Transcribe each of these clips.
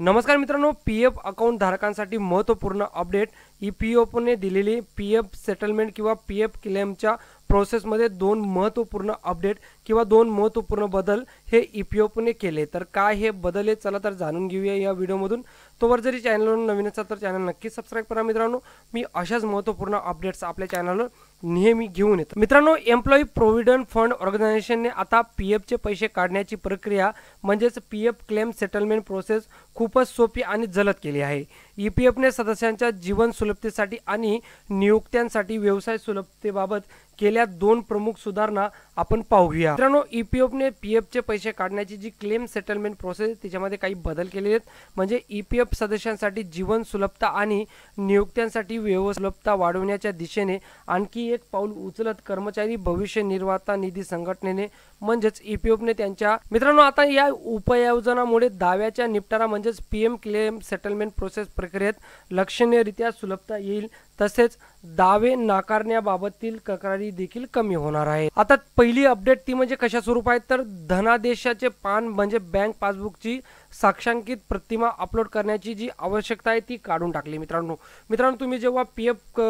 नमस्कार मित्रांनो, PF account धारकांसाठी महत्त्वपूर्ण अपडेट. ई-पी-एफने दिलेली पी-एफ सेटलमेंट किंवा पी-एफ क्लेमच्या प्रोसेसमध्ये दोन महत्त्वपूर्ण अपडेट किंवा दोन महत्त्वपूर्ण बदल हे ई-पी-एफने केले. तर काय हे बदल आहे, चला तर जाणून घेऊया या व्हिडिओमधून. तोवर जरी चॅनलवर नवीन असाल तर चॅनल नक्की सबस्क्राईब करा मित्रांनो. मी अशाच महत्त्वपूर्ण अपडेट्स आपल्या चॅनलवर नेहमी घेऊन येतो. मित्रांनो, एम्प्लॉई प्रोव्हिडंट फंड ऑर्गनायझेशनने आता पी-एफचे पैसे काढण्याची प्रक्रिया म्हणजेच पी-एफ क्लेम सेटलमेंट प्रोसेस खूपच सोपी आणि जलद केली आहे. ई-पी-एफने सदस्यांच्या जीवन सुलभतेसाठी आणि नियुक्त्यांसाठी व्यवसाय सुलभतेबाबत केल्या दोन प्रमुख सुधारणा आपण पाहूया. मित्रांनो, ई-पी-एफने पी-एफचे पैसे काढण्याची जी क्लेम सेटलमेंट प्रोसेस त्याच्यामध्ये काही बदल केलेले आहेत. म्हणजे ई-पी-एफ सदस्यांसाठी जीवन सुलभता आणि नियुक्त्यांसाठी व्यवसाय सुलभता वाढवण्याच्या दिशेने आणखी एक पाऊल उचलत कर्मचारी भविष्य निर्वाह निधी संघटनेने म्हणजेच ई-पी-एफने त्यांच्या मित्रांनो आता या उपयोजनामुळे दाव्याच्या निपटारा म्हणजेच पीएम क्लेम सेटलमेंट प्रोसेस प्रक्रियेत लक्षणीयरित्या सुलभता येईल. तसेच दावे नाकारण्याबाबतील तक्रारी देखील कमी होणार आहे. आता पहिली अपडेट ती म्हणजे कशा स्वरूपात तर धनादेशाचे पान म्हणजे बँक पासबुकची साक्षांकित प्रतिमा अपलोड करण्याची जी आवश्यकता आहे ती काढून टाकली. मित्रांनो तुम्ही जेव्हा पीएफ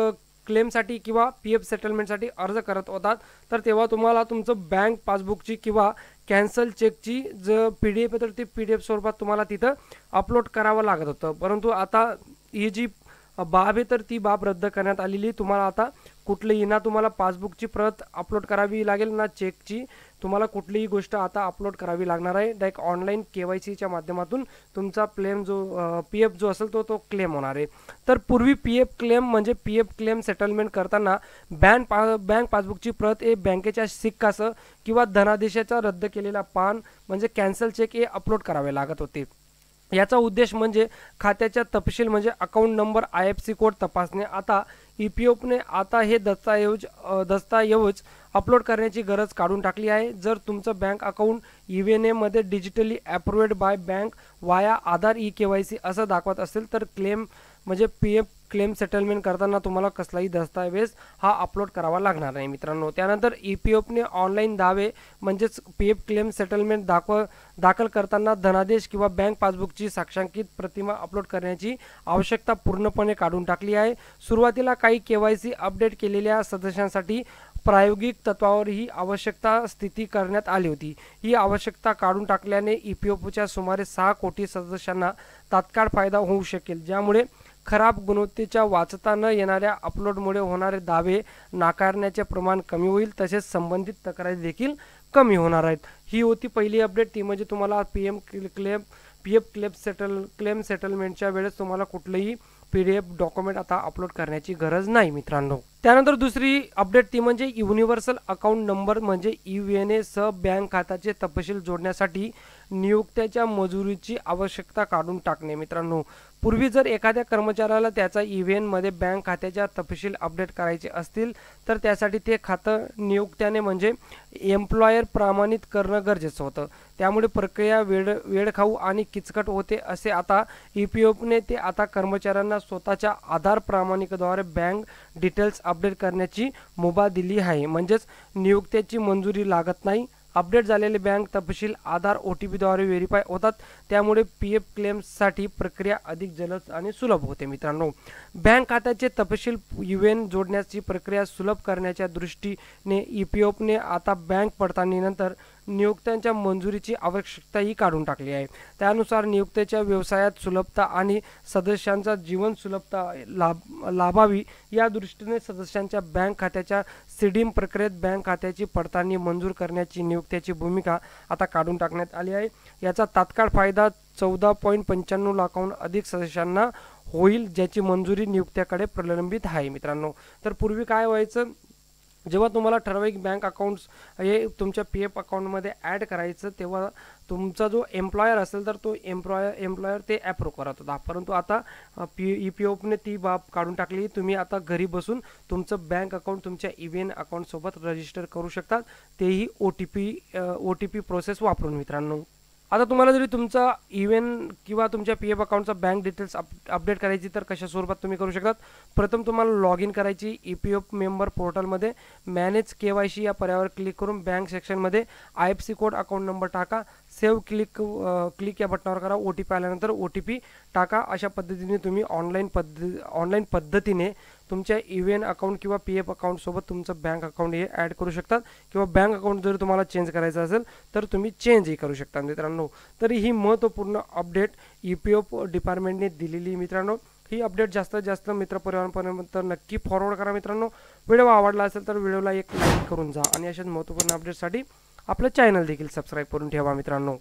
क्लेमसाठी किंवा पीएफ सेटलमेंटसाठी अर्ज करत होतात तर तेव्हा तुम्हाला तुमचं बँक पासबुकची किंवा कॅन्सल चेकची जर PDF आहे तर ती PDF स्वरूपात तुम्हाला तिथं अपलोड करावं लागत होतं. परंतु आता ही जी बाब आहे तर ती बाब रद्द करण्यात आलेली. तुम्हाला आता कुठलीही ना तुम्हाला पासबुकची प्रत अपलोड करावी लागेल ना चेकची तुम्हाला कुठलीही गोष्ट आता अपलोड करावी लागणार आहे. डायरेक्ट ऑनलाईन KYCच्या माध्यमातून तुमचा क्लेम जो पीएफ जो असेल तो क्लेम होणार आहे. तर पूर्वी पीएफ क्लेम म्हणजे पीएफ क्लेम सेटलमेंट करताना बँक पासबुकची प्रत हे बँकेच्या सिक्कासह किंवा धनादेशाचा रद्द केलेला पान म्हणजे कॅन्सल चेक हे अपलोड करावे लागत होते. याचा उद्देश म्हणजे खात्याच्या तपशील म्हणजे अकाउंट नंबर IFSC कोड तपासणे. आता ई-पी-एफने आता हे दस्तऐवज अपलोड करण्याची गरज काढून टाकली आहे. जर तुमचं बँक अकाउंट EVNA मध्ये डिजिटली अप्रूव्ड बाय बँक वाया आधार e-KYC असं दाखवत असेल तर क्लेम म्हणजे पीएफ क्लेम सेटलमेंट करताना तुम्हाला कसलाही दस्तऐवज हा अपलोड करावा लागणार नाही मित्रांनो. त्यानंतर ई-पी-एफने ऑनलाईन दावे म्हणजेच पीएफ क्लेम सेटलमेंट दाखल करताना धनादेश किंवा बँक पासबुकची साक्षांकित प्रतिमा अपलोड करण्याची आवश्यकता पूर्णपणे काढून टाकली आहे. सुरुवातीला काही KYC अपडेट केलेल्या सदस्यांसाठी प्रायोगिक तत्वावर ही आवश्यकता स्थिती करण्यात आली होती. ही आवश्यकता काढून टाकल्याने ई-पी-एफच्या सुमारे 6 कोटी सदस्यांना तात्काळ फायदा होऊ शकेल. ज्यामुळे खराब गुणवत्तेच्या वाचता न येणाऱ्या अपलोडमुळे होणारे दावे नाकारण्याचे प्रमाण कमी होईल. तसेच संबंधित तक्रारी देखील कमी होणार आहेत. ही होती पहिली अपडेट. ती म्हणजे तुम्हाला पीएफ क्लेम सेटलमेंटच्या वेळेस तुम्हाला कुठलेही PDF डॉक्युमेंट आता अपलोड करण्याची गरज नाही मित्रांनो. त्यानंतर दुसरी अपडेट ती म्हणजे युनिव्हर्सल अकाउंट नंबर म्हणजे EVNA सह बँक खात्याचे तपशील जोडण्यासाठी नियुक्त्याच्या मजुरीची आवश्यकता काढून टाकणे. मित्रांनो, पूर्वी जर एखाद्या कर्मचाऱ्याला त्याचा EVN मध्ये बँक खात्याच्या तपशील अपडेट करायचे असतील तर त्यासाठी ते खातं नियुक्त्याने म्हणजे एम्प्लॉयर प्रमाणित करणं गरजेचं होतं. त्यामुळे प्रक्रिया वेळखाऊ आणि किचकट होते. असे आता ई-पी-एफने ते आता कर्मचाऱ्यांना स्वतःच्या आधार प्रमाणिकेद्वारे बँक डिटेल्स अपडेट करण्याची मुभा दिली आहे. म्हणजेच नियुक्त्याची मंजुरी लागत नाही. अपडेट झालेले बँक तपशील आधार OTPद्वारे व्हेरीफाय होतात. त्यामुळे पीएफ क्लेमसाठी प्रक्रिया अधिक जलद आणि सुलभ होते. मित्रांनो, बँक खात्याचे तपशील EVN जोडण्याची प्रक्रिया सुलभ करण्याच्या दृष्टीने ई-पी-एफने आता बँक पडताळणीनंतर नियुक्त्यांच्या मंजुरीची आवश्यकताही काढून टाकली आहे. त्यानुसार नियुक्तीच्या व्यवसायात सुलभता आणि सदस्यांचा जीवन सुलभता लाभावी या दृष्टीने सदस्यांच्या बँक खात्याच्या सीडिंग प्रक्रियेत बँक खात्याची पडताळणी मंजूर करण्याची नियुक्त्याची भूमिका आता काढून टाकण्यात आली आहे. याचा तात्काळ फायदा 14.95 लाखाहून अधिक सदस्यांना होईल ज्याची मंजुरी नियुक्त्याकडे प्रलंबित आहे. मित्रांनो, तर पूर्वी काय व्हायचं, जेव्हा तुम्हाला ठराविक बँक अकाउंट्स हे तुमच्या पीएफ अकाउंटमध्ये ॲड करायचं तेव्हा तुमचा जो एम्प्लॉयर असेल तर तो एम्प्लॉयर ते अप्रूव्ह करत होता. परंतु आता ई-पी-एफने ती बाब काढून टाकली. तुम्ही आता घरी बसून तुमचं बँक अकाउंट तुमच्या EVN अकाउंटसोबत रजिस्टर करू शकतात, तेही OTP प्रोसेस वापरून. मित्रांनो, आता तुम्हाला जरी तुमचा EVN किंवा तुमच्या पीएफ अकाउंटचा बँक डिटेल्स अपडेट करायची तर कशा स्वरूपात तुम्ही करू शकतात. प्रथम तुम्हाला लॉग इन करायची ई-पी-एफ मेंबर पोर्टलमध्ये मॅनेज KYC या पर्यायावर क्लिक करून बँक सेक्शनमध्ये IFSC कोड अकाउंट नंबर टाका. सेव्ह क्लिक या बटनावर करा. OTP आल्यानंतर OTP टाका. अशा पद्धतीने तुम्ही ऑनलाईन पद्धतीने तुमच्या EVN अकाउंट किंवा PF अकाउंटसोबत तुमचं बँक अकाउंट हे ॲड करू शकतात किंवा बँक अकाउंट जर तुम्हाला चेंज करायचं असेल तर तुम्ही चेंजही करू शकता मित्रांनो. तर ही महत्त्वपूर्ण अपडेट EPF डिपार्टमेंटने दिलेली मित्रांनो. ही अपडेट जास्तीत जास्त मित्रपरिवारांपर्यंत नक्की फॉरवर्ड करा मित्रांनो. व्हिडिओ आवडला असेल तर व्हिडिओला एक लाईक करून जा आणि अशाच महत्त्वपूर्ण अपडेटसाठी आपलं चॅनल देखील सबस्क्राईब करून ठेवा मित्रांनो.